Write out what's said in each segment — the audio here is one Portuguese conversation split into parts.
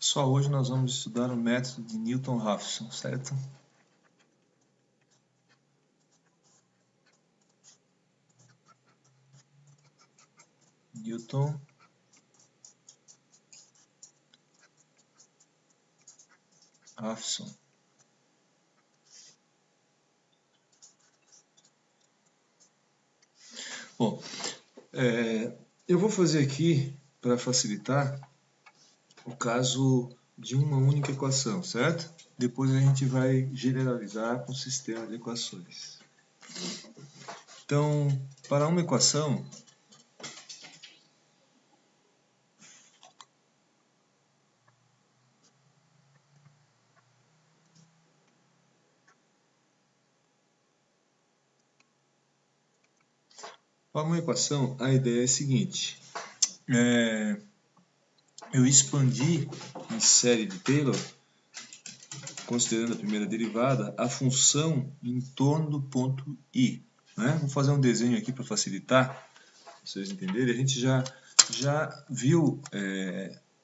Só hoje nós vamos estudar o método de Newton-Raphson, certo? Newton-Raphson. Bom, eu vou fazer aqui, para facilitar, o caso de uma única equação, certo? Depois a gente vai generalizar com o sistema de equações. Então, para uma equação, a ideia é a seguinte. Eu expandi em série de Taylor, considerando a primeira derivada, a função em torno do ponto I. Né? Vou fazer um desenho aqui para facilitar, para vocês entenderem. A gente já viu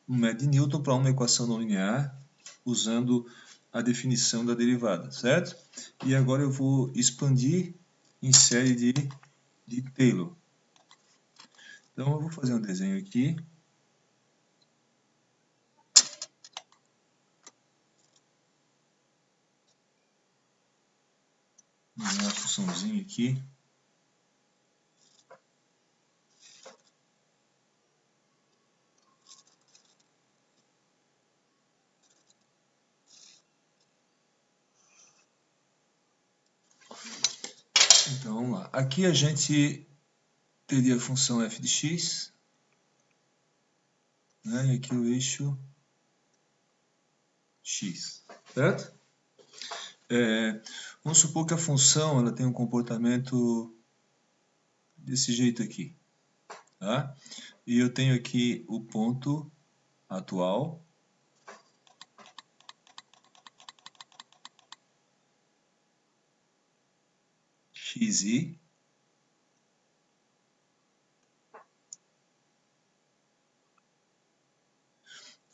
um método de Newton para uma equação não linear, usando a definição da derivada, certo? E agora eu vou expandir em série de Taylor. Então eu vou fazer um desenho aqui. Vou fazer uma funçãozinha aqui. Então vamos lá. Aqui a gente teria a função f de x, né? E aqui o eixo x, certo? Vamos supor que a função ela tem um comportamento desse jeito aqui, tá? E eu tenho aqui o ponto atual, xi,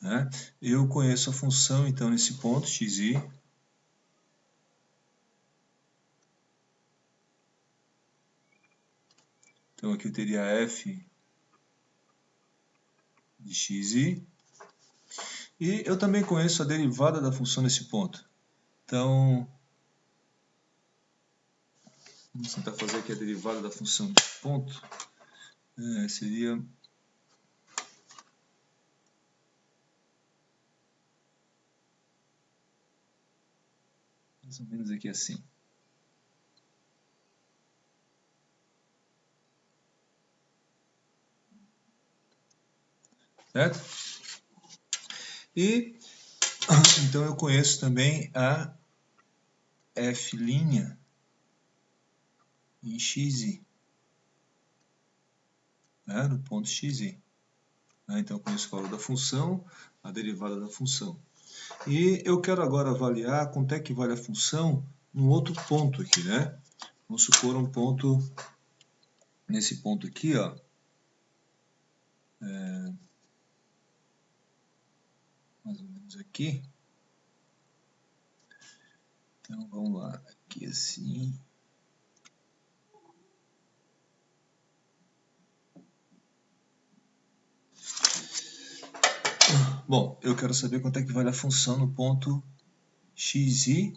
né? Eu conheço a função então nesse ponto xi. Então aqui eu teria f de xi. E eu também conheço a derivada da função nesse ponto. Então, vamos tentar fazer aqui a derivada da função de ponto. Seria mais ou menos aqui assim. Certo? E então eu conheço também a f' em xi, né, no ponto xi. Então eu conheço o valor da função, a derivada da função. E eu quero agora avaliar quanto é que vale a função num outro ponto aqui, né? Vamos supor um ponto, nesse ponto aqui, ó. Mais ou menos aqui. Então vamos lá, aqui assim. Bom, eu quero saber quanto é que vale a função no ponto xi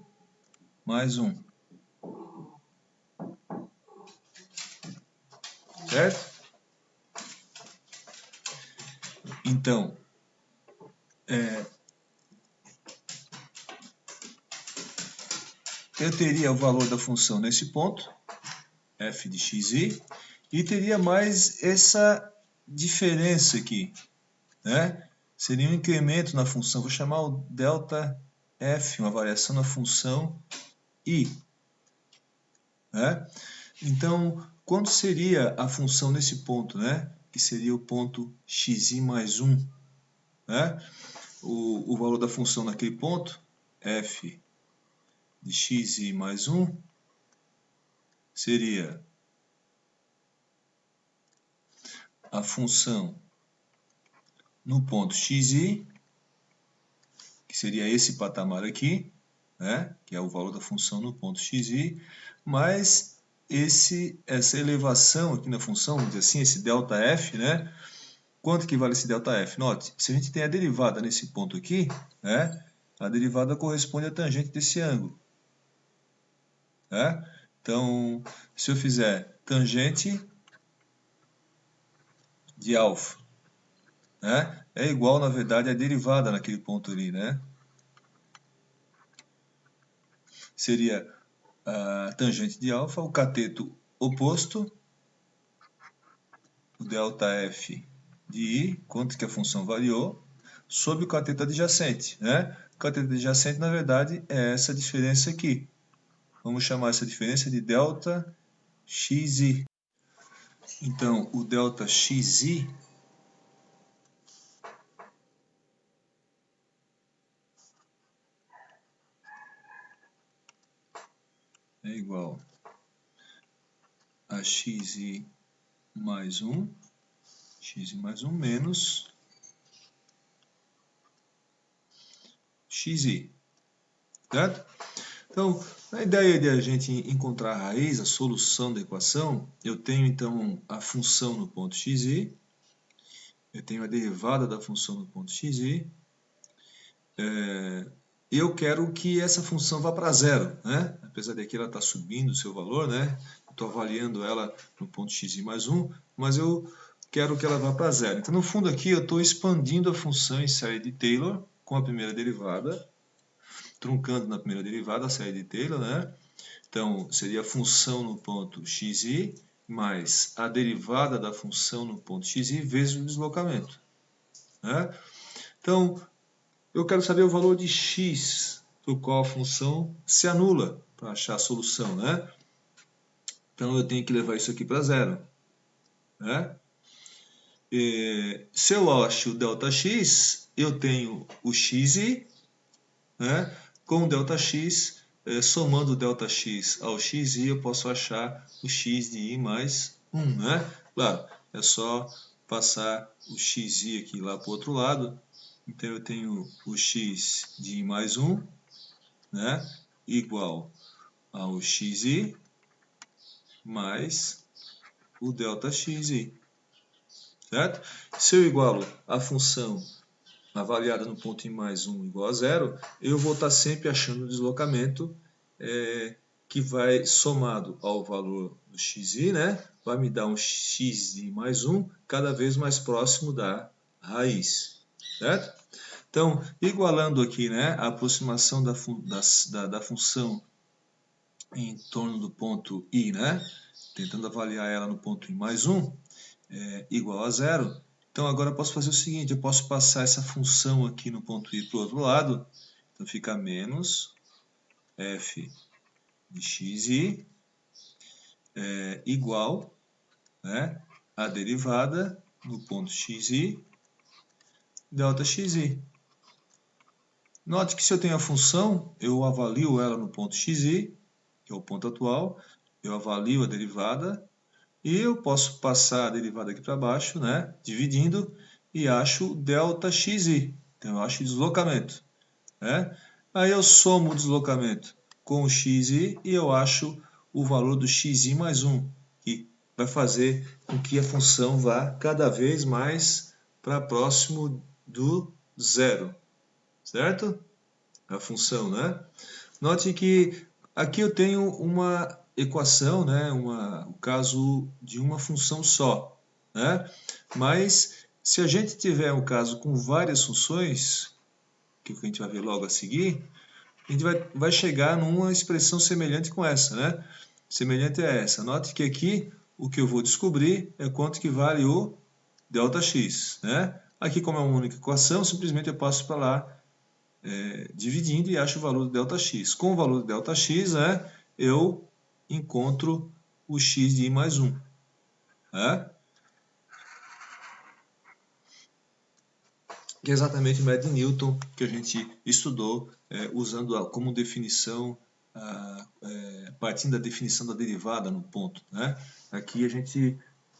mais 1. Certo? Então, eu teria o valor da função nesse ponto, f de xi, e teria mais essa diferença aqui, né? Seria um incremento na função, vou chamar o delta f, uma variação na função i. Né? Então, quanto seria a função nesse ponto, né? Que seria o ponto xi mais 1. Né? O valor da função naquele ponto, f de xi mais 1, seria a função no ponto xi que seria esse patamar aqui, né, que é o valor da função no ponto xi, mais essa elevação aqui na função, vamos dizer assim, esse ΔF, né? Quanto que vale esse ΔF? Note, se a gente tem a derivada nesse ponto aqui, né, a derivada corresponde à tangente desse ângulo. Né? Então, se eu fizer tangente de alfa, né, é igual, na verdade, à derivada naquele ponto ali, né? Seria a tangente de alfa, o cateto oposto, o ΔF de I, quanto que a função variou, sobre o cateto adjacente, né? O cateto adjacente, na verdade, é essa diferença aqui. Vamos chamar essa diferença de ΔXi. Então, o ΔXi é igual a xi mais 1, menos xi, certo? Então, a ideia de a gente encontrar a raiz, a solução da equação, eu tenho então a função no ponto xi, eu tenho a derivada da função no ponto xi, eu quero que essa função vá para zero, né? Apesar de que ela está subindo o seu valor, né? Estou avaliando ela no ponto xi mais 1, mas eu quero que ela vá para zero. Então, no fundo aqui, eu estou expandindo a função em série de Taylor com a primeira derivada, truncando na primeira derivada a série de Taylor, né? Então, seria a função no ponto xi mais a derivada da função no ponto xi vezes o deslocamento, né? Então, eu quero saber o valor de x, do qual a função se anula para achar a solução, né? Então, eu tenho que levar isso aqui para zero, né? Se eu acho o ΔX, eu tenho o xi, né? Com o ΔX, somando o ΔX ao xi, eu posso achar o x de i mais 1, né? Claro, é só passar o xi aqui lá para o outro lado. Então, eu tenho o x de i mais 1, né? Igual ao xi mais o ΔXi, certo? Se eu igualo a função avaliada no ponto i mais 1 igual a zero, eu vou estar sempre achando o deslocamento que vai somado ao valor do xi, né? Vai me dar um x de mais 1 cada vez mais próximo da raiz, certo? Então, igualando aqui, né, a aproximação da função em torno do ponto i, né? Tentando avaliar ela no ponto i mais 1, igual a zero. Então agora eu posso fazer o seguinte, eu posso passar essa função aqui no ponto i para o outro lado, então fica menos f de xi igual, né, a derivada no ponto xi, ΔXi. Note que se eu tenho a função, eu avalio ela no ponto xi, que é o ponto atual, eu avalio a derivada, e eu posso passar a derivada aqui para baixo, né, dividindo, e acho ΔXi. Então eu acho o deslocamento, né? Aí eu somo o deslocamento com o xi e eu acho o valor do xi mais 1, que vai fazer com que a função vá cada vez mais para próximo do zero, certo? A função, né? Note que aqui eu tenho uma equação, né? O caso de uma função só, né? Mas se a gente tiver um caso com várias funções, que a gente vai ver logo a seguir, a gente vai chegar numa expressão semelhante com essa, né? Semelhante a essa. Note que aqui o que eu vou descobrir é quanto que vale o ΔX, né? Aqui, como é uma única equação, simplesmente eu passo para lá dividindo e acho o valor do ΔX. Com o valor do ΔX, né, eu encontro o x de i mais 1. Né? Que é exatamente o método de Newton que a gente estudou usando como definição, partindo da definição da derivada no ponto. Né? Aqui a gente,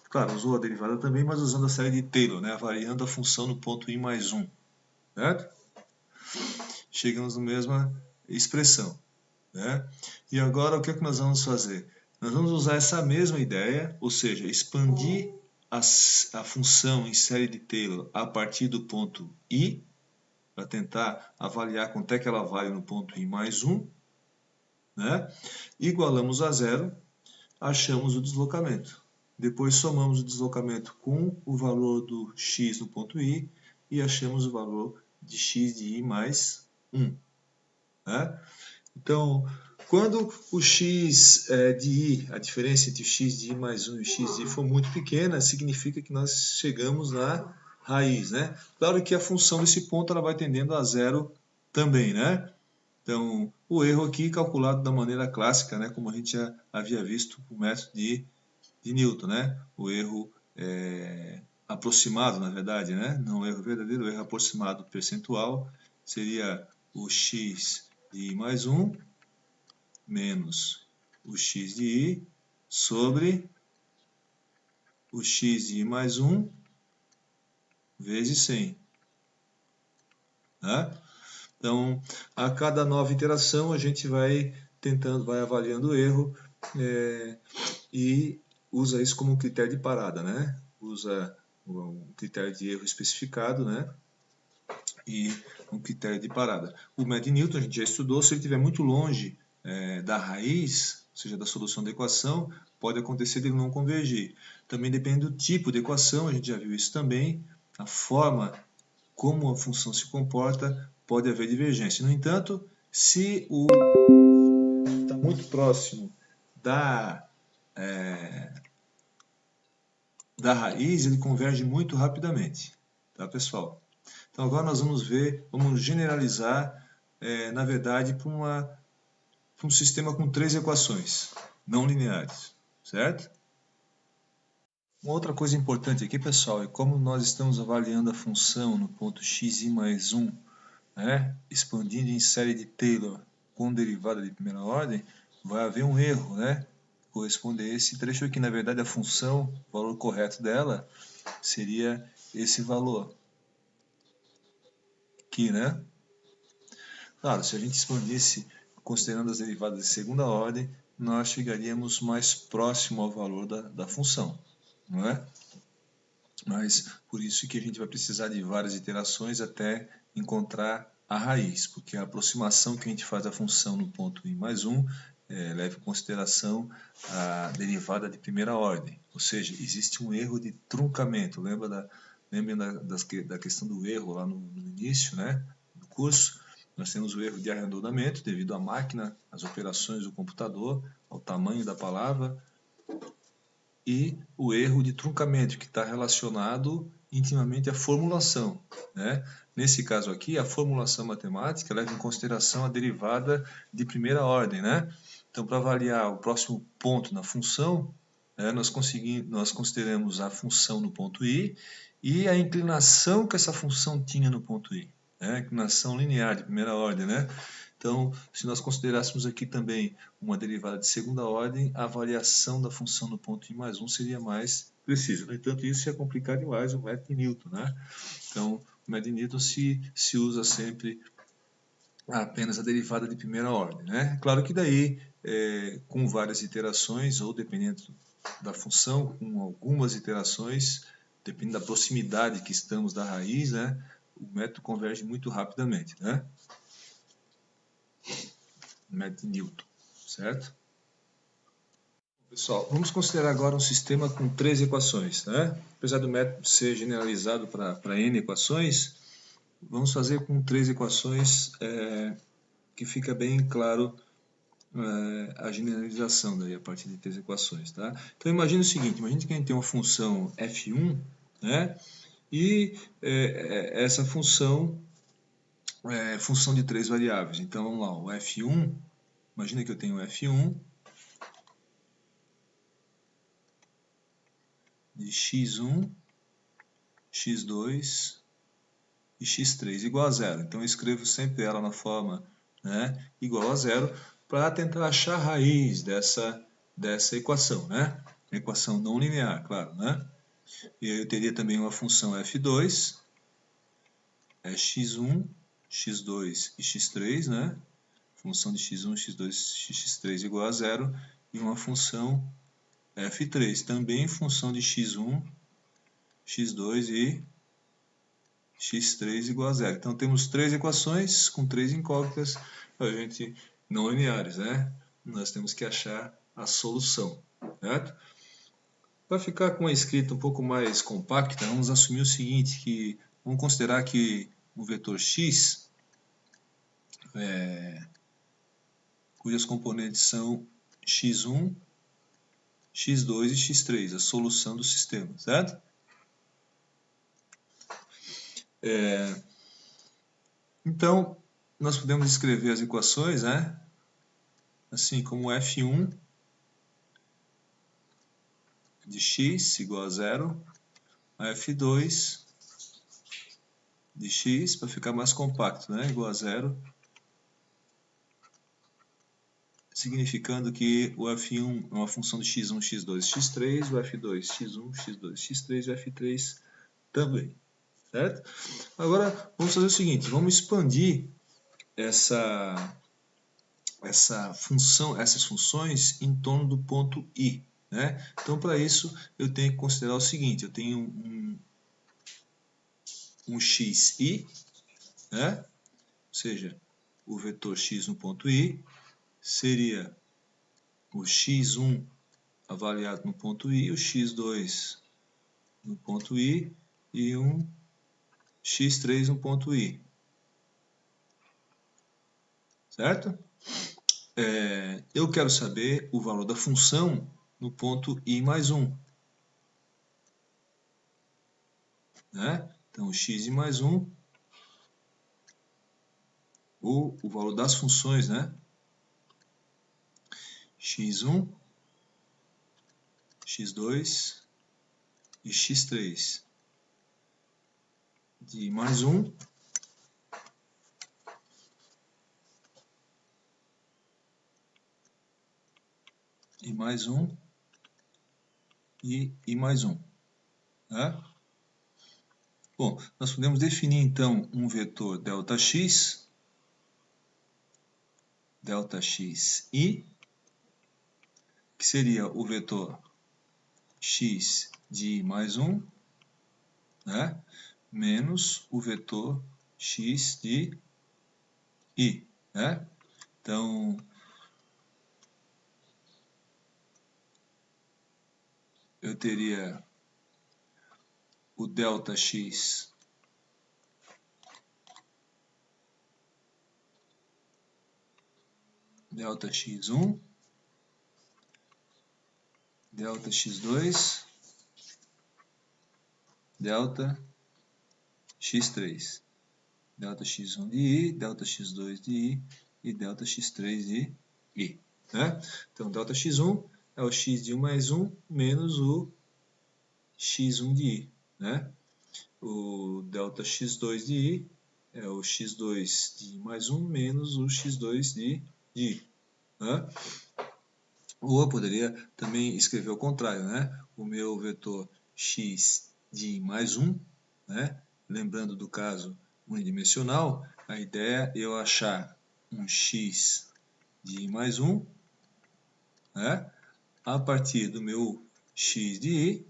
claro, usou a derivada também, mas usando a série de Taylor, né, variando a função no ponto i mais 1. Certo? chegamos na mesma expressão, né? E agora o que é que nós vamos fazer? Nós vamos usar essa mesma ideia, ou seja, expandir a função em série de Taylor a partir do ponto I, para tentar avaliar quanto é que ela vale no ponto I mais 1, né? Igualamos a zero, achamos o deslocamento. Depois somamos o deslocamento com o valor do x no ponto I e achamos o valor de x de I mais 1. Né? Então, quando o x de I, a diferença entre o x de I mais 1 e o x de I for muito pequena, significa que nós chegamos na raiz. Né? Claro que a função desse ponto ela vai tendendo a zero também, né? Então, o erro aqui calculado da maneira clássica, né, como a gente já havia visto o método de Newton, né? O erro aproximado, na verdade, né? Não o erro verdadeiro, o erro aproximado percentual seria o x de I mais 1 menos o x de I sobre o x de I mais 1 vezes 100. Né? Então, a cada nova iteração, a gente vai avaliando o erro e usa isso como um critério de parada, né? Usa um critério de erro especificado, né? E um critério de parada. O método de Newton a gente já estudou, se ele estiver muito longe da raiz, ou seja, da solução da equação, pode acontecer de ele não convergir. Também depende do tipo de equação, a gente já viu isso também, a forma como a função se comporta, pode haver divergência. No entanto, se o está muito próximo da raiz, ele converge muito rapidamente, tá, pessoal? Então agora nós vamos ver, vamos generalizar, na verdade, para um sistema com 3 equações não lineares, certo? Uma outra coisa importante aqui, pessoal, é como nós estamos avaliando a função no ponto xi mais 1, né, expandindo em série de Taylor com derivada de primeira ordem, vai haver um erro, né? Corresponde a esse trecho aqui. Na verdade, a função, o valor correto dela seria esse valor aqui, né? Claro, se a gente expandisse considerando as derivadas de segunda ordem, nós chegaríamos mais próximo ao valor da função, não é? Mas por isso que a gente vai precisar de várias iterações até encontrar a raiz, porque a aproximação que a gente faz da função no ponto I mais 1 leva em consideração a derivada de primeira ordem, ou seja, existe um erro de truncamento. Lembrem da questão do erro lá no início, né, do curso? Nós temos o erro de arredondamento devido à máquina, às operações do computador, ao tamanho da palavra, e o erro de truncamento, que está relacionado intimamente à formulação, né? Nesse caso aqui, a formulação matemática leva em consideração a derivada de primeira ordem, né? Então, para avaliar o próximo ponto na função, nós consideramos a função no ponto I e a inclinação que essa função tinha no ponto I, né? Inclinação linear de primeira ordem, né? Então, se nós considerássemos aqui também uma derivada de segunda ordem, a variação da função no ponto I mais 1 seria mais precisa. No entanto, isso ia complicar demais o método de Newton, né? Então, o método de Newton se usa sempre apenas a derivada de primeira ordem, né? Claro que daí, com várias iterações, ou dependendo da função, com algumas iterações, dependendo da proximidade que estamos da raiz, né? O método converge muito rapidamente, né? Método de Newton, certo? Pessoal, vamos considerar agora um sistema com 3 equações, né? Apesar do método ser generalizado para N equações, vamos fazer com 3 equações que fica bem claro a generalização daí a partir de 3 equações, tá? Então imagine o seguinte, imagine que a gente tem uma função f1, né? E essa função é função de 3 variáveis. Então vamos lá, o f1, imagina que eu tenho o f1 de x1, x2 e x3 igual a zero. Então eu escrevo sempre ela na forma, né, igual a zero para tentar achar a raiz dessa equação, né? Equação não linear, claro, né? E aí eu teria também uma função f2, é x1, x2 e x3, né? Função de x1, x2, x3 igual a 0, e uma função f3, também função de x1, x2 e x3 igual a 0. Então temos três equações com três incógnitas, a gente não lineares, né? Nós temos que achar a solução, certo? Para ficar com a escrita um pouco mais compacta, vamos assumir o seguinte, que vamos considerar que o vetor x, cujas componentes são x1, x2 e x3, a solução do sistema, certo? Então, nós podemos escrever as equações, né? Assim como f1 de x igual a 0, a f2 de x, para ficar mais compacto, né? Igual a 0, significando que o f1 é uma função de x1, x2, x3, o f2, x1, x2, x3 e o f3 também, certo? Agora, vamos fazer o seguinte, vamos expandir essas funções em torno do ponto I, né? Então, para isso, eu tenho que considerar o seguinte, eu tenho um xi, né? Ou seja, o vetor x no ponto I seria o x1 avaliado no ponto I, o x2 no ponto I e um x3 no ponto I. Certo? Eu quero saber o valor da função no ponto I mais 1. Né? Então, x mais 1, o valor das funções, né? x1, x2 e x3 de mais 1 e mais 1 e mais 1. Né? Bom, nós podemos definir então um vetor ΔX i, que seria o vetor x de I mais 1, né? Menos o vetor x de I. Né? Então, eu teria o ΔX ΔX1, ΔX2, ΔX3, ΔX1 de I, ΔX2 de I e ΔX3 de I. Né? Então, ΔX1 é o x de 1 mais 1 menos o x1 de I. Né? O ΔX2 de I é o x2 de I mais 1 menos o x2 de I. Né? Ou eu poderia também escrever o contrário, né? O meu vetor x de I mais 1, né? Lembrando do caso unidimensional, a ideia é eu achar um x de I mais 1, né? A partir do meu x de I,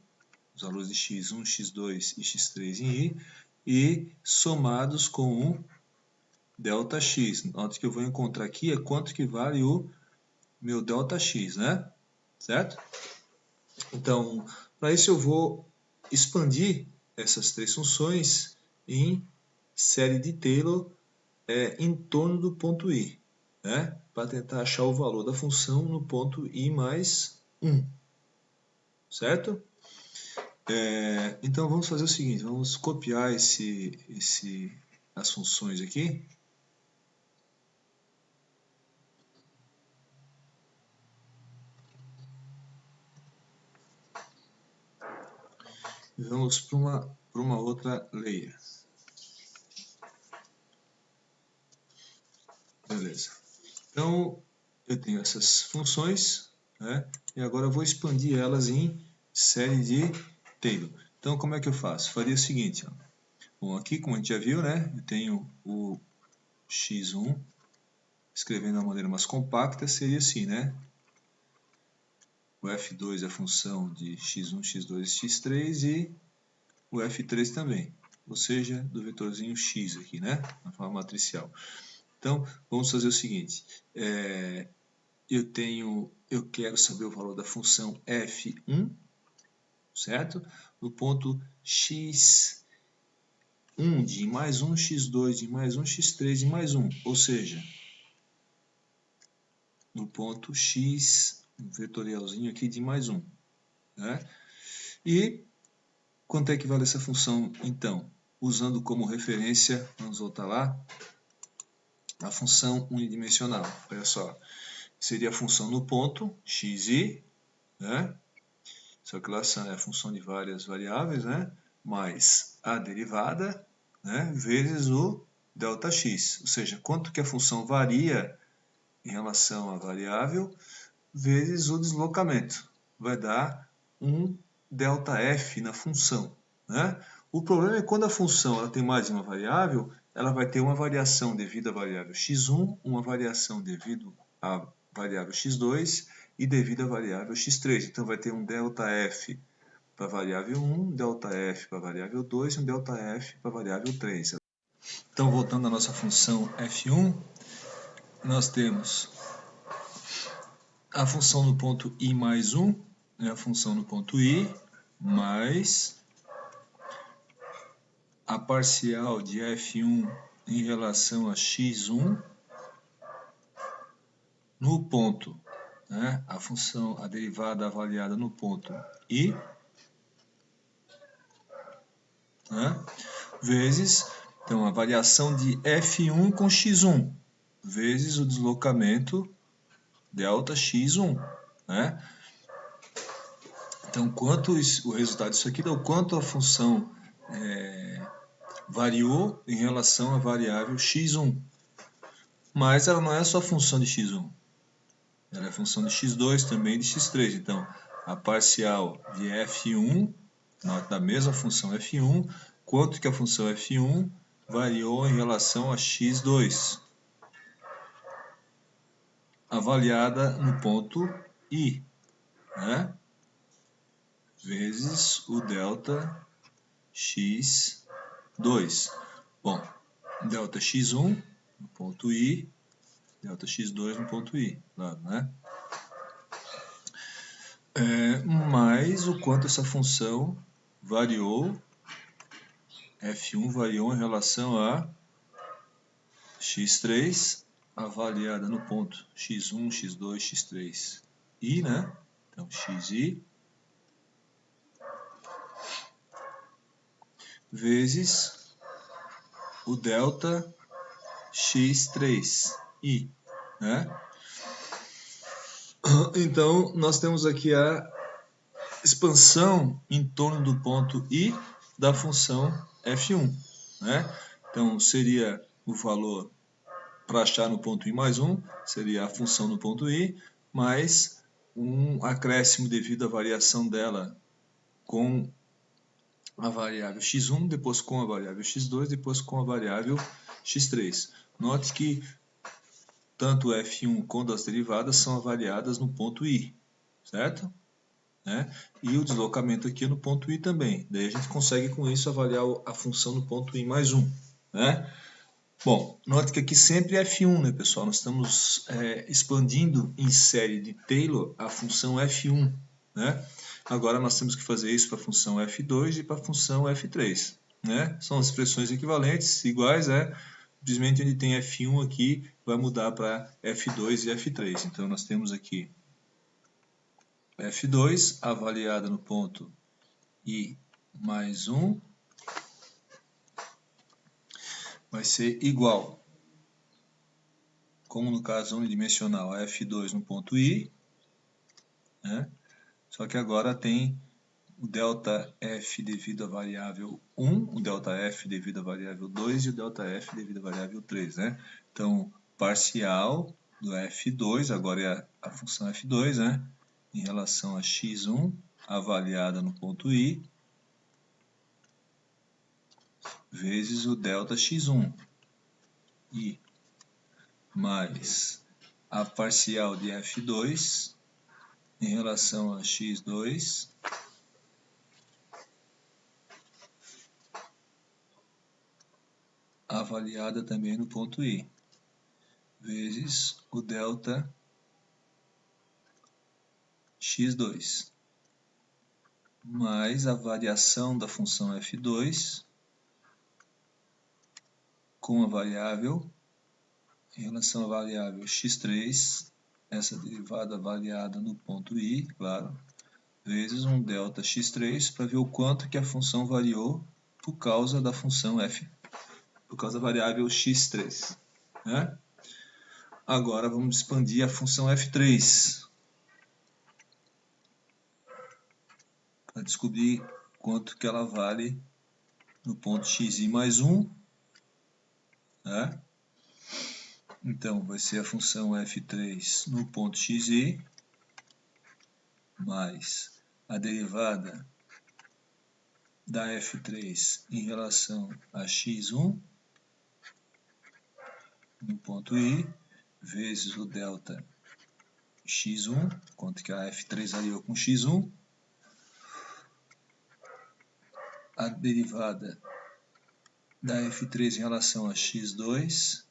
os valores de x1, x2 e x3 em I, e somados com o ΔX. Note que eu vou encontrar aqui é quanto que vale o meu ΔX, né? Certo? Então, para isso eu vou expandir essas três funções em série de Taylor em torno do ponto I, né? Para tentar achar o valor da função no ponto I mais 1. Certo? Então vamos fazer o seguinte, vamos copiar as funções aqui. E vamos para uma outra layer. Beleza. Então, eu tenho essas funções, né? E agora eu vou expandir elas em série de Taylor. Então, como é que eu faço? Faria o seguinte, ó. Bom, aqui, como a gente já viu, né? Eu tenho o x1, escrevendo de uma maneira mais compacta, seria assim, né? O f2 é a função de x1, x2 e x3 e o f3 também, ou seja, do vetorzinho x aqui, né? Na forma matricial. Então, vamos fazer o seguinte, eu quero saber o valor da função f1, certo? No ponto x1 de mais 1, x2 de mais 1, x3 de mais 1, ou seja, no ponto x, um vetorialzinho aqui de mais 1, né? E quanto é que vale essa função, então? Usando como referência, vamos voltar lá, a função unidimensional. Olha só, seria a função no ponto xi, né? Só que lá é a função de várias variáveis, né? Mais a derivada, né? Vezes o ΔX. Ou seja, quanto que a função varia em relação à variável, vezes o deslocamento. Vai dar um ΔF na função, né? O problema é que quando a função ela tem mais de uma variável, ela vai ter uma variação devido à variável x1, uma variação devido à variável x2 e devido à variável x3. Então vai ter um ΔF para a variável 1, um ΔF para a variável 2 e um ΔF para a variável 3. Então, voltando à nossa função f1, nós temos a função no ponto i mais 1, né, a função no ponto i, mais a parcial de f1 em relação a x1 no ponto, né, a função, a derivada avaliada no ponto i, né, vezes, então, a variação de f1 com x1, vezes o deslocamento ΔX1, né? Então, o resultado disso aqui dá o quanto a função variou em relação à variável x1. Mas ela não é só função de x1. Ela é função de x2 também de x3. Então, a parcial de f1, da mesma função f1, quanto que a função f1 variou em relação a x2, avaliada no ponto i, né? Vezes o delta x2. Bom, delta x1 no ponto i, delta x2 no ponto i, claro, né? Mais o quanto essa função variou, f1 variou em relação a x3, avaliada no ponto x1, x2, x3, i, né? Então, xi, vezes o delta x3i, né? Então, nós temos aqui a expansão em torno do ponto i da função f1, né? Então, seria o valor para achar no ponto i mais 1, seria a função no ponto i, mais um acréscimo devido à variação dela com a variável x1, depois com a variável x2, depois com a variável x3. Note que tanto f1 quanto as derivadas são avaliadas no ponto i, certo? Né? E o deslocamento aqui é no ponto i também. Daí a gente consegue com isso avaliar a função no ponto i mais 1. Né? Bom, note que aqui sempre é f1, né, pessoal? Nós estamos expandindo em série de Taylor a função f1. Né? Agora nós temos que fazer isso para a função f2 e para a função f3. Né? São as expressões equivalentes, iguais, simplesmente onde tem f1 aqui vai mudar para f2 e f3. Então nós temos aqui f2 avaliada no ponto i mais 1 vai ser igual, como no caso unidimensional, a f2 no ponto i, né? Só que agora tem o ΔF devido à variável 1, o ΔF devido à variável 2 e o ΔF devido à variável 3. Né? Então, parcial do f2, agora é a função f2, né? Em relação a x1, avaliada no ponto i, vezes o ΔX1, i, mais a parcial de f2 em relação a x2 avaliada também no ponto I, vezes o delta x2, mais a variação da função f2 com a variável em relação à variável x3, essa derivada avaliada no ponto I, claro, vezes um delta x3 para ver o quanto que a função variou por causa da função f, por causa da variável x3, né? Agora vamos expandir a função f3 para descobrir quanto que ela vale no ponto xi mais 1, né? Então vai ser a função f3 no ponto xi mais a derivada da f3 em relação a x1 no ponto I, vezes o delta x1, quanto que a f3 variou com x1, a derivada da f3 em relação a x2,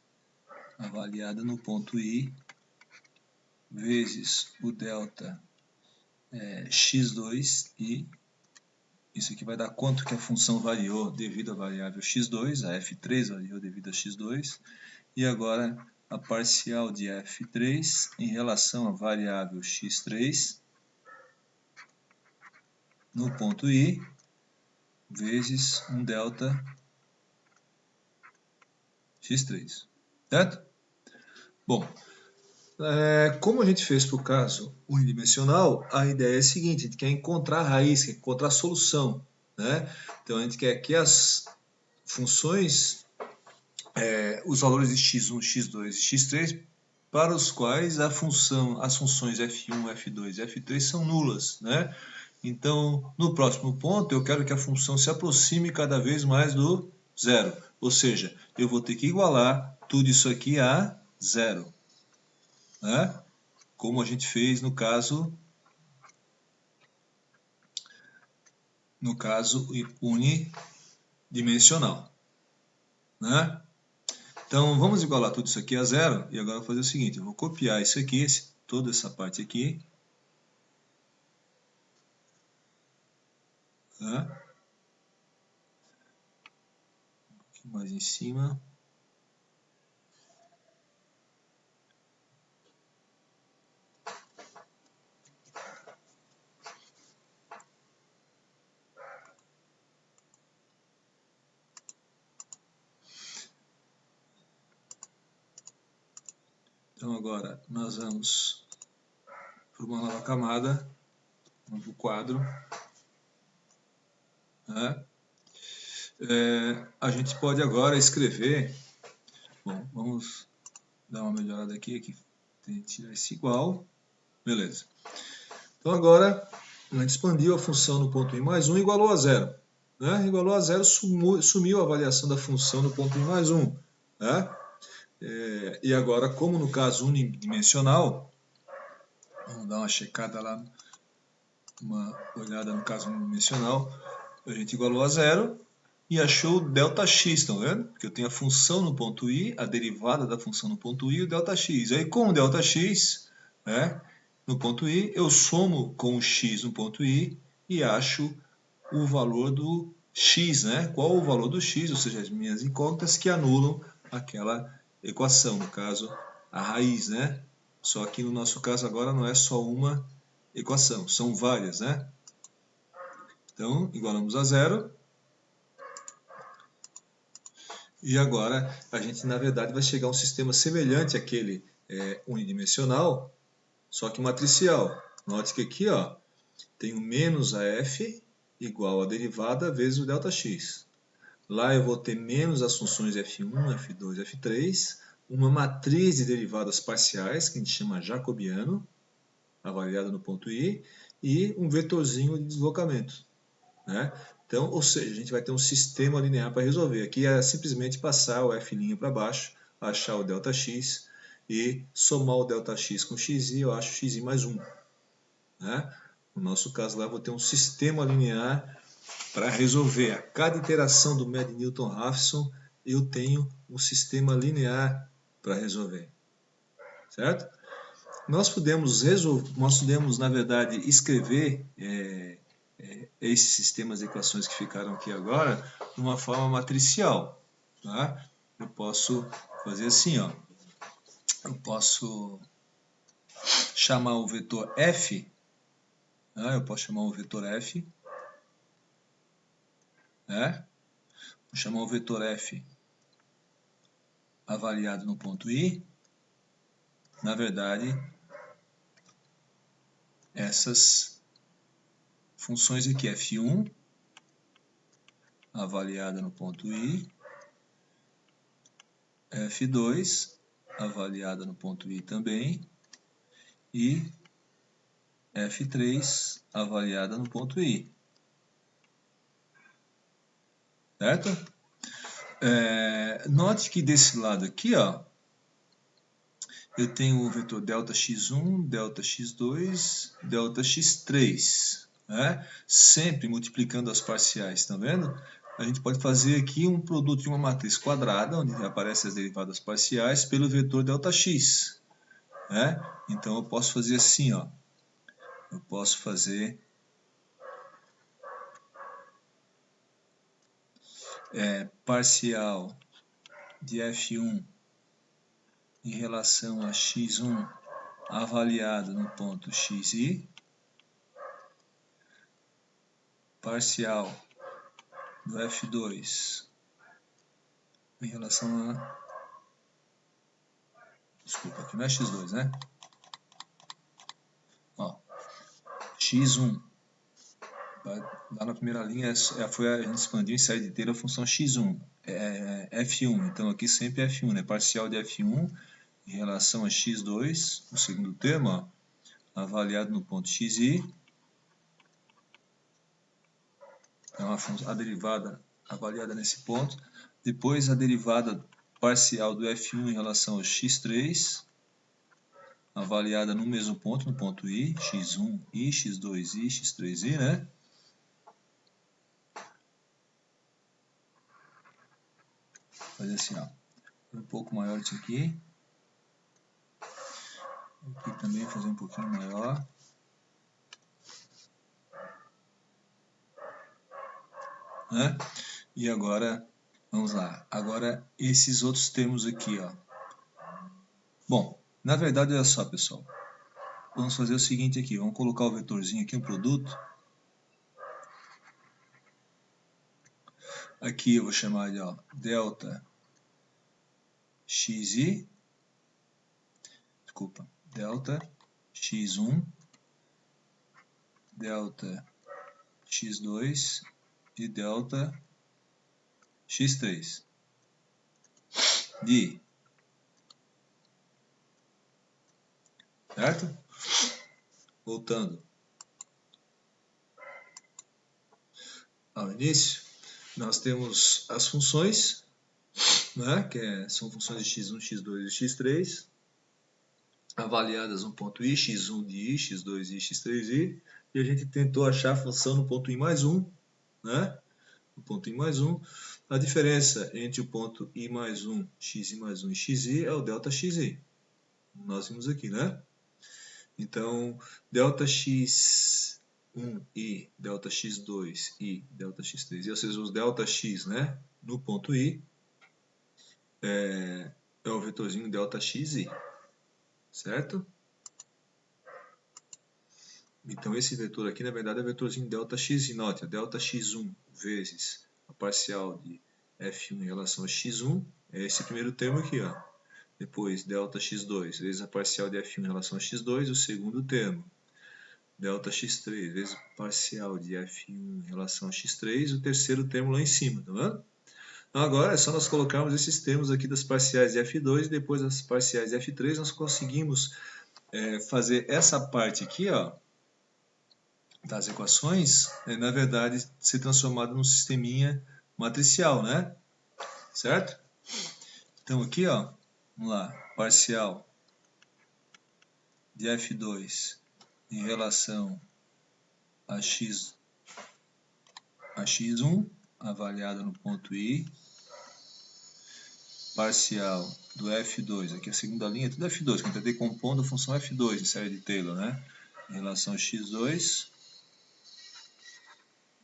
avaliada no ponto I, vezes o delta x2 e isso aqui vai dar quanto que a função variou devido à variável x2, a f3 variou devido a x2, e agora a parcial de f3 em relação à variável x3 no ponto I, vezes um delta x3, certo? Bom, como a gente fez para o caso unidimensional, a ideia é a seguinte: a gente quer encontrar a raiz, quer encontrar a solução, né? Então a gente quer que as funções, os valores de x1, x2 e x3, para os quais as funções f1, f2 e f3 são nulas, né? Então, no próximo ponto, eu quero que a função se aproxime cada vez mais do zero. Ou seja, eu vou ter que igualar tudo isso aqui a zero, né? Como a gente fez no caso unidimensional, né? Então, vamos igualar tudo isso aqui a zero, e agora eu vou fazer o seguinte: eu vou copiar isso aqui, toda essa parte aqui, tá? Um pouquinho mais em cima. Então, agora nós vamos para uma nova camada, um novo quadro, né? A gente pode agora escrever. Bom, vamos dar uma melhorada aqui, tem que tirar esse igual, beleza. Então agora a gente expandiu a função no ponto I mais 1 igualou a zero, né? Igualou a zero, sumiu a variação da função no ponto I mais 1, né? E agora, como no caso unidimensional, vamos dar uma checada lá, uma olhada no caso unidimensional, a gente igualou a zero e achou o ΔX, estão vendo? Porque eu tenho a função no ponto I, a derivada da função no ponto I e o ΔX. Aí com o ΔX, né, no ponto I, eu somo com o x no ponto I e acho o valor do x, né? Qual o valor do x, ou seja, as minhas incógnitas que anulam aquela equação, no caso, a raiz, né? Só que no nosso caso agora não é só uma equação, são várias, né? Então, igualamos a zero. E agora a gente, na verdade, vai chegar a um sistema semelhante àquele unidimensional, só que matricial. Note que aqui, ó, tem o menos a f igual a derivada vezes o ΔX. Lá eu vou ter menos as funções f1, f2, f3, uma matriz de derivadas parciais, que a gente chama jacobiano, avaliada no ponto I, e um vetorzinho de deslocamento, né? Então, ou seja, a gente vai ter um sistema linear para resolver. Aqui é simplesmente passar o f' para baixo, achar o ΔX e somar o ΔX com xi, eu acho xi mais 1. Né? No nosso caso lá, eu vou ter um sistema linear para resolver. A cada iteração do médio Newton-Raphson, eu tenho um sistema linear para resolver. Certo? Nós podemos, na verdade, escrever esses sistemas de equações que ficaram aqui agora de uma forma matricial. Tá? Eu posso fazer assim, ó. Eu posso chamar o vetor f, né? Eu posso chamar o vetor f, né? Vou chamar o vetor f avaliado no ponto I. Na verdade, essas funções aqui, f1 avaliada no ponto I, f2 avaliada no ponto I também, e f3 avaliada no ponto I. Certo? Note que desse lado aqui, ó, eu tenho o vetor ΔX1, ΔX2, ΔX3. Né? Sempre multiplicando as parciais, tá vendo? A gente pode fazer aqui um produto de uma matriz quadrada, onde aparecem as derivadas parciais, pelo vetor ΔX. Né? Então eu posso fazer assim, ó. Eu posso fazer parcial de f1 em relação a x1 avaliado no ponto xi, parcial do f2 em relação a... Desculpa, aqui não é x2, né? Ó, x1. Lá na primeira linha a gente expandiu em série inteira a função x1, f1. Então aqui sempre é f1, né? Parcial de f1 em relação a x2, o segundo termo, ó, avaliado no ponto xi. Então a derivada avaliada nesse ponto. Depois a derivada parcial do f1 em relação ao x3, avaliada no mesmo ponto, no ponto I, x1, I, x2, I, x3i, né? Fazer assim, ó. Um pouco maior isso aqui. Aqui também fazer um pouquinho maior. Né? E agora, vamos lá. Agora, esses outros termos aqui, ó. Bom, na verdade, olha só, pessoal. Vamos fazer o seguinte aqui. Vamos colocar o vetorzinho aqui, um produto. Aqui eu vou chamar de, ó, delta xi. Desculpa. Delta x1, delta x2 e delta x3 de, certo? Voltando ao início, nós temos as funções, né, que são funções de x1, x2 e x3, avaliadas no ponto I, x1 de I, x2 e x3i, e a gente tentou achar a função no ponto I mais 1, né? No ponto I mais 1, a diferença entre o ponto I mais 1, xi mais 1 e xi é o delta xi. Nós vimos aqui, né? Então, delta x1 e delta x2 e delta x3, ou seja, os delta x, né, no ponto I, é o vetorzinho delta xi, certo? Então, esse vetor aqui, na verdade, é o vetorzinho delta xi. Note, delta x1 vezes a parcial de f1 em relação a x1, é esse primeiro termo aqui, ó. Depois, delta x2 vezes a parcial de f1 em relação a x2, o segundo termo. Delta x3 vezes a parcial de f1 em relação a x3, o terceiro termo lá em cima, tá vendo? Então, agora é só nós colocarmos esses termos aqui das parciais de f2 e depois das parciais de f3, nós conseguimos fazer essa parte aqui, ó, das equações, na verdade, ser transformado num sisteminha matricial, né? Certo? Então aqui, ó, vamos lá, parcial de f2 em relação a x1 avaliada no ponto I, parcial do f2, aqui a segunda linha é tudo f2, que a gente está decompondo a função f2 em série de Taylor, né? Em relação a x2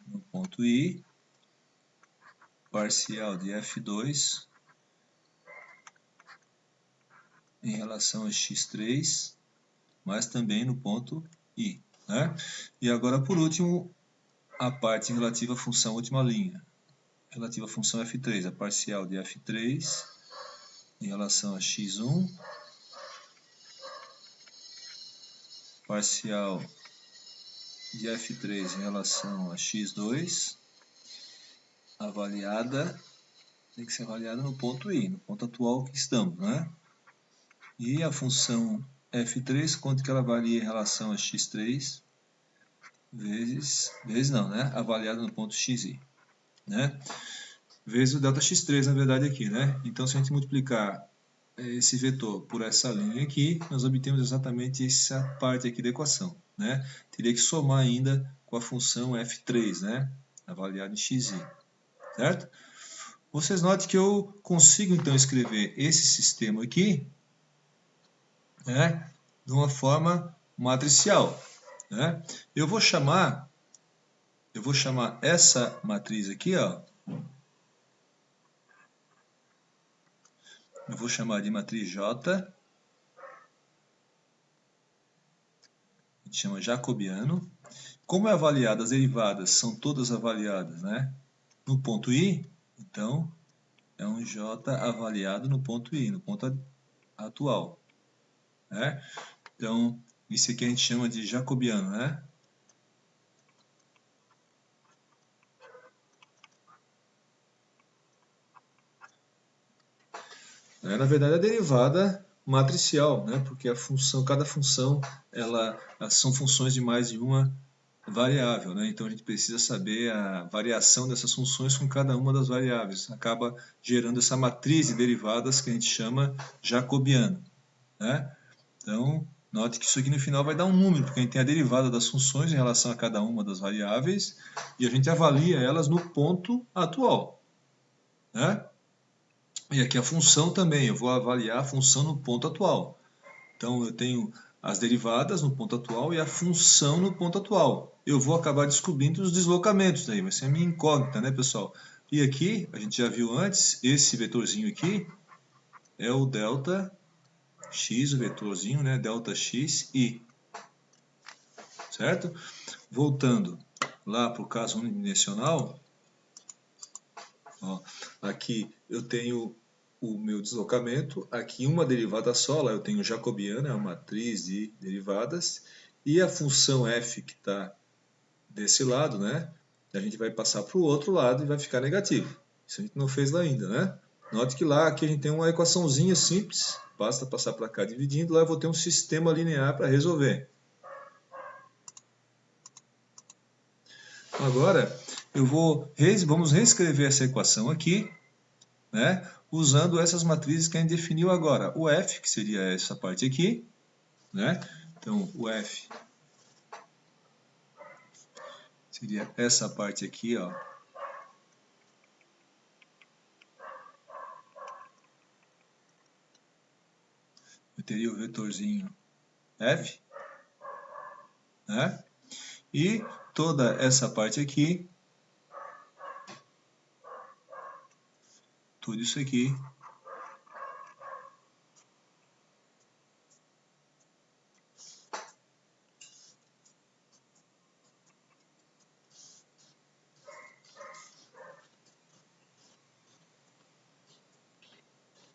no ponto I, parcial de f2 em relação a x3, mas também no ponto I, né? E agora, por último, a parte relativa à função última linha, relativa à função f3, a parcial de f3 em relação a x1, parcial de f3 em relação a x2, avaliada, tem que ser avaliada no ponto I, no ponto atual que estamos, né? E a função f3, quanto que ela varia em relação a x3, vezes não, né? Avaliada no ponto xi, né? Vezes o Δx3, na verdade, aqui, né? Então, se a gente multiplicar esse vetor por essa linha aqui, nós obtemos exatamente essa parte aqui da equação, né? Teria que somar ainda com a função f3, né? Avaliada em xi, certo? Vocês notem que eu consigo, então, escrever esse sistema aqui, né, de uma forma matricial, né? Eu vou chamar essa matriz aqui, ó, eu vou chamar de matriz J, a gente chama jacobiano. Como é avaliada, as derivadas são todas avaliadas, né, no ponto I, então é um J avaliado no ponto I, no ponto atual, né? Então, isso aqui a gente chama de jacobiano, né? Na verdade, a derivada matricial, né? Porque a função, cada função, são funções de mais de uma variável, né? Então a gente precisa saber a variação dessas funções com cada uma das variáveis. Acaba gerando essa matriz de derivadas que a gente chama jacobiano, né? Então, note que isso aqui no final vai dar um número, porque a gente tem a derivada das funções em relação a cada uma das variáveis e a gente avalia elas no ponto atual, né? E aqui a função também, eu vou avaliar a função no ponto atual. Então eu tenho as derivadas no ponto atual e a função no ponto atual. Eu vou acabar descobrindo os deslocamentos daí, vai ser a minha incógnita, né, pessoal? E aqui, a gente já viu antes, esse vetorzinho aqui é o delta x, o vetorzinho, né, delta x i. Certo? Voltando lá para o caso unidimensional, ó, aqui eu tenho o meu deslocamento, aqui uma derivada só, lá eu tenho jacobiana, é uma matriz de derivadas, e a função f que está desse lado, né, a gente vai passar para o outro lado e vai ficar negativo. Isso a gente não fez lá ainda, né? Note que lá aqui a gente tem uma equaçãozinha simples, basta passar para cá dividindo, lá eu vou ter um sistema linear para resolver. Agora, vamos reescrever essa equação aqui, né, usando essas matrizes que a gente definiu agora. O f, que seria essa parte aqui, né? Então, o f seria essa parte aqui, ó. Eu teria o vetorzinho f, né? E toda essa parte aqui, tudo isso aqui,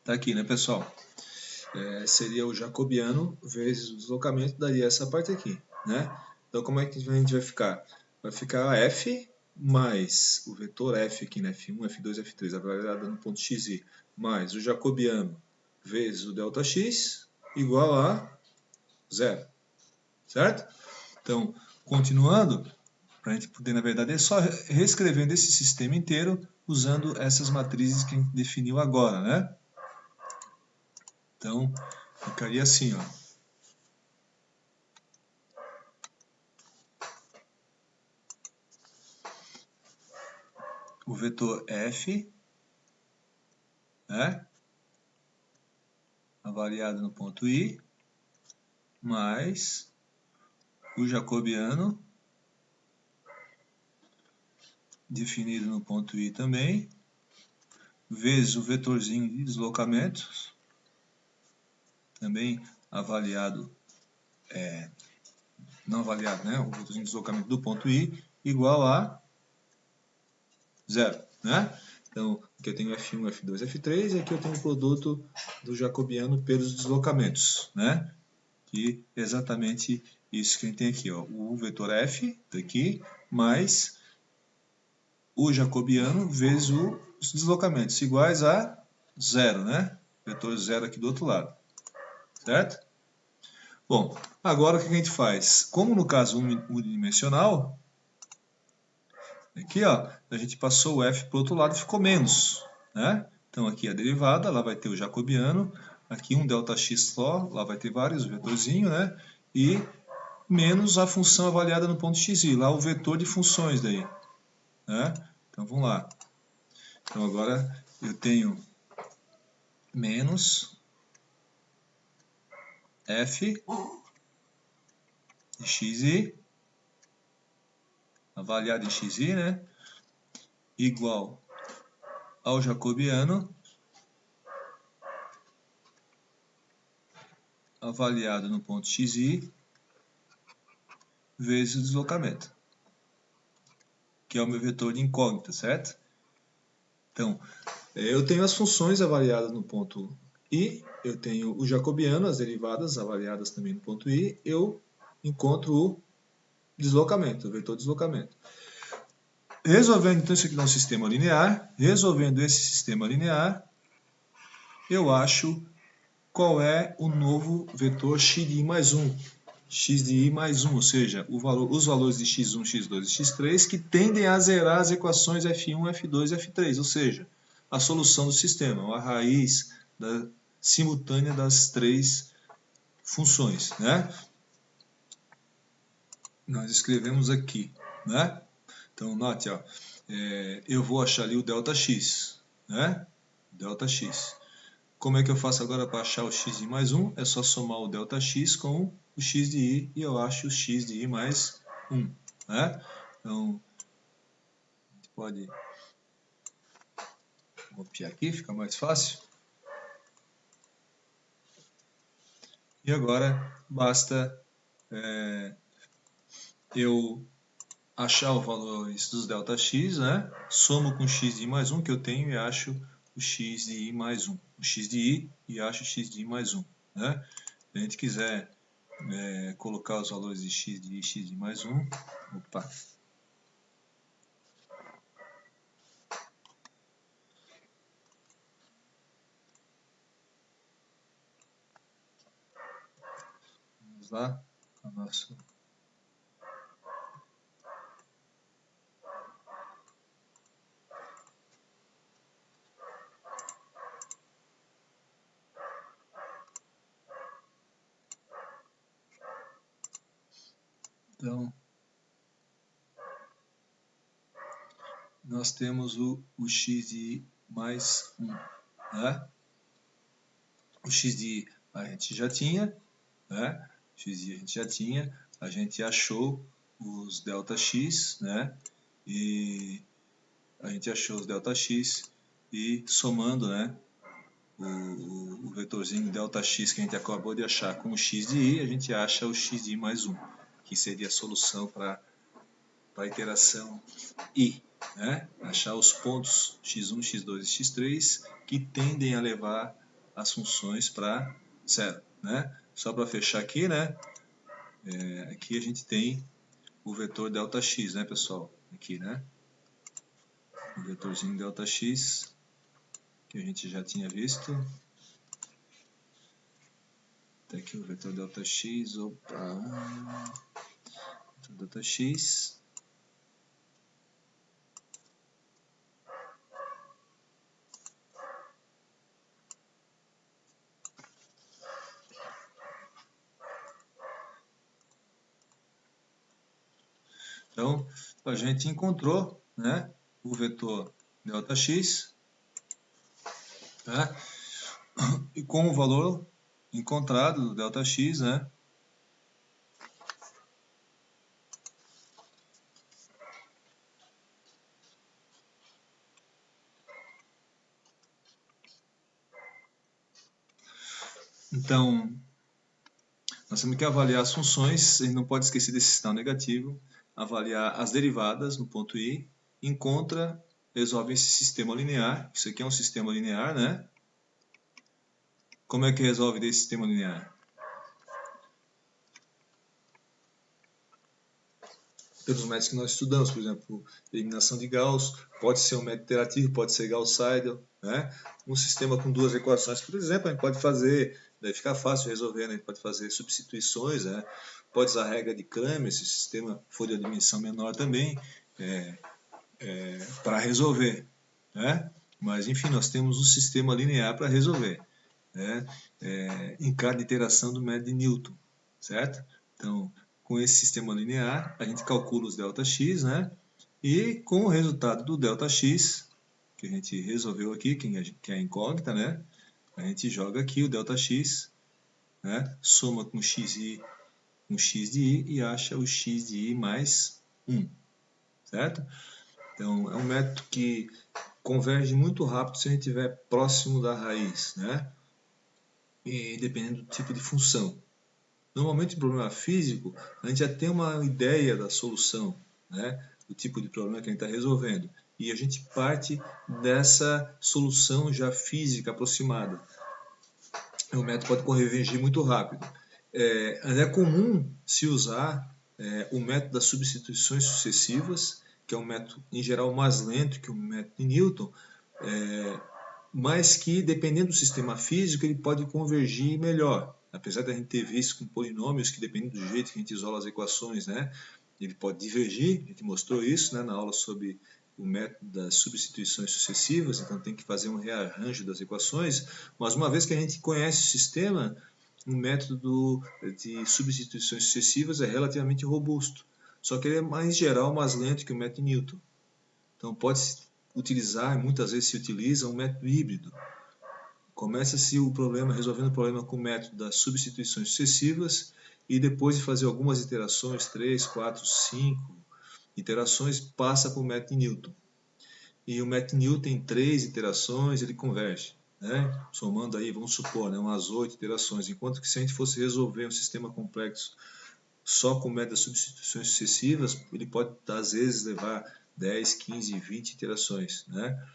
tá aqui, né, pessoal? Seria o jacobiano vezes o deslocamento, daria essa parte aqui, né? Então, como é que a gente vai ficar? Vai ficar f mais o vetor f aqui, né? f1, f2, f3, avaliada no ponto xi, mais o jacobiano vezes o delta x, igual a 0, certo? Então, continuando, para a gente poder, na verdade, é só reescrevendo esse sistema inteiro usando essas matrizes que a gente definiu agora, né? Então, ficaria assim, ó. o vetor f, né, avaliado no ponto I, mais o jacobiano, definido no ponto I também, vezes o vetorzinho de deslocamentos, também avaliado, não avaliado, né, o vetorzinho de deslocamento do ponto I, igual a 0, né? Então, aqui eu tenho F1, F2, F3, e aqui eu tenho o produto do jacobiano pelos deslocamentos, né? E exatamente isso que a gente tem aqui, ó, o vetor F, daqui, mais o jacobiano vezes os deslocamentos, iguais a 0, né? Vetor 0 aqui do outro lado, certo? Bom, agora o que a gente faz? Como no caso unidimensional, aqui, ó, a gente passou o f para o outro lado e ficou menos, né? Então aqui a derivada, lá vai ter o jacobiano, aqui um ΔX só, lá vai ter vários, o vetorzinho, né? E menos a função avaliada no ponto xi, lá o vetor de funções daí, né? Então vamos lá. Então agora eu tenho menos f de xi, avaliado em xi, né? Igual ao jacobiano, avaliado no ponto xi, vezes o deslocamento, que é o meu vetor de incógnita, certo? Então, eu tenho as funções avaliadas no ponto I, eu tenho o jacobiano, as derivadas avaliadas também no ponto I, eu encontro o deslocamento, o vetor de deslocamento. Resolvendo então isso aqui num sistema linear, resolvendo esse sistema linear, eu acho qual é o novo vetor x de i mais 1. X de i mais 1, ou seja, os valores de x1, x2 e x3 que tendem a zerar as equações f1, f2 e f3, ou seja, a solução do sistema, a raiz simultânea das três funções, né? Nós escrevemos aqui, né? Então, note, ó, eu vou achar ali o ΔX, né? ΔX. Como é que eu faço agora para achar o x de i mais 1? É só somar o ΔX com o x de i e eu acho o x de i mais 1, né? Então, a gente pode copiar aqui, fica mais fácil. E agora basta eu achar os valores dos ΔX, né? Somo com o x de i mais 1 que eu tenho e acho o x de i mais 1. O x de i e acho o x de i mais 1, né? Se a gente quiser colocar os valores de x de i e x de i mais 1, opa, vamos lá, a nossa... Então, nós temos o x de i mais 1, né? O x de i a gente já tinha, né? O x de i a gente já tinha, a gente achou os ΔX, né? E a gente achou os ΔX e somando, né? O vetorzinho ΔX que a gente acabou de achar com o x de i, a gente acha o x de i mais 1, que seria a solução para a iteração i, né? Achar os pontos x1, x2 e x3 que tendem a levar as funções para 0, né? Só para fechar aqui, né? Aqui a gente tem o vetor ΔX, né, pessoal? Aqui, né? O vetorzinho ΔX que a gente já tinha visto. Tá aqui o vetor ΔX, opa, vetor ΔX. Então, a gente encontrou, né, o vetor ΔX, tá? E com o valor encontrado do ΔX, né? Então, nós temos que avaliar as funções, a gente não pode esquecer desse sinal negativo, avaliar as derivadas no ponto I, encontra, resolve esse sistema linear, isso aqui é um sistema linear, né? Como é que resolve desse sistema linear? Pelos métodos que nós estudamos, por exemplo, eliminação de Gauss, pode ser um método iterativo, pode ser Gauss-Seidel, né? Um sistema com duas equações, por exemplo, a gente pode fazer, daí fica fácil resolver, né? A gente pode fazer substituições, né? Pode usar a regra de Cramer, se o sistema for de dimensão menor também, para resolver, né? Mas, enfim, nós temos um sistema linear para resolver, né? Em cada iteração do método de Newton, certo? Então, com esse sistema linear, a gente calcula os ΔX, né? E com o resultado do ΔX, que a gente resolveu aqui, que é a incógnita, né? A gente joga aqui o ΔX, né? Soma com xi, com x de i e acha o x de i mais 1, certo? Então, é um método que converge muito rápido se a gente estiver próximo da raiz, né? E dependendo do tipo de função. Normalmente, em problema físico, a gente já tem uma ideia da solução, né? Do tipo de problema que a gente está resolvendo. E a gente parte dessa solução já física aproximada. O método pode convergir muito rápido. É comum se usar o método das substituições sucessivas, que é um método, em geral, mais lento que o método de Newton, mas que, dependendo do sistema físico, ele pode convergir melhor. Apesar de a gente ter visto com polinômios que, dependendo do jeito que a gente isola as equações, né, ele pode divergir, a gente mostrou isso, né, na aula sobre o método das substituições sucessivas, então tem que fazer um rearranjo das equações, mas uma vez que a gente conhece o sistema, o método de substituições sucessivas é relativamente robusto, só que ele é, mais geral, mais lento que o método de Newton. Então pode-se utilizar, muitas vezes se utiliza, um método híbrido. Começa-se o problema, resolvendo o problema com o método das substituições sucessivas e depois de fazer algumas iterações, 3, 4, 5 iterações, passa para o método de Newton. E o método de Newton, em 3 iterações, ele converge, né? Somando aí, vamos supor, né, umas 8 iterações, enquanto que se a gente fosse resolver um sistema complexo só com o método das substituições sucessivas, ele pode, às vezes, levar 10, 15, 20 iterações, né?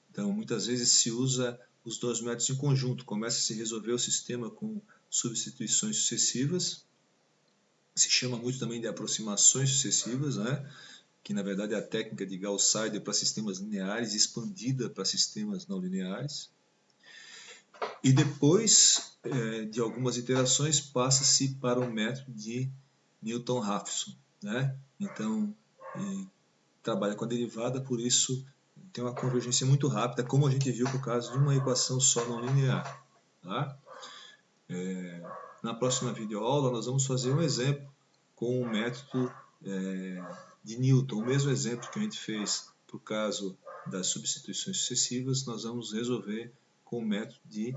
Então, muitas vezes se usa os dois métodos em conjunto. Começa a se resolver o sistema com substituições sucessivas. Se chama muito também de aproximações sucessivas, né? Que na verdade é a técnica de Gauss-Seidel para sistemas lineares, expandida para sistemas não lineares. E depois de algumas iterações, passa-se para o método de Newton-Raphson, né? Então, trabalha com a derivada, por isso tem uma convergência muito rápida, como a gente viu por causa de uma equação só não linear. Tá? Na próxima videoaula nós vamos fazer um exemplo com o método de Newton, o mesmo exemplo que a gente fez por caso das substituições sucessivas, nós vamos resolver com o método de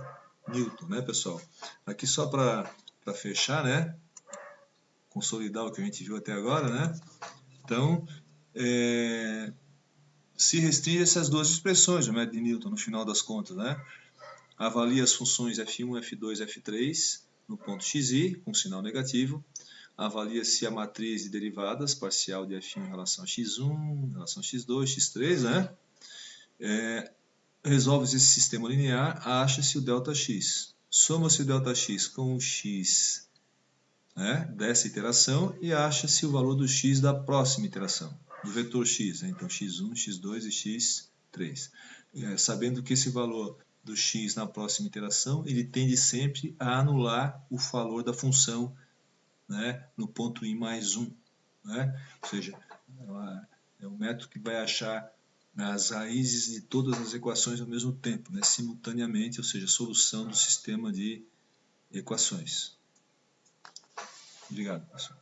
Newton, né, pessoal? Aqui só para fechar, né? Consolidar o que a gente viu até agora, né? Então, se restringe a essas duas expressões, o método de Newton, no final das contas, né? Avalia as funções f1, f2, f3 no ponto xi, com sinal negativo. Avalia-se a matriz de derivadas parcial de f1 em relação a x1, em relação a x2, x3, né? Resolve-se esse sistema linear, acha-se o ΔX. Soma-se o ΔX com o x, né, dessa iteração e acha-se o valor do x da próxima iteração, do vetor x, né? Então x1, x2 e x3. Sabendo que esse valor do x na próxima iteração, ele tende sempre a anular o valor da função, né, no ponto i mais 1. Né? Ou seja, é um método que vai achar as raízes de todas as equações ao mesmo tempo, né, simultaneamente, ou seja, solução do sistema de equações. Obrigado, pessoal.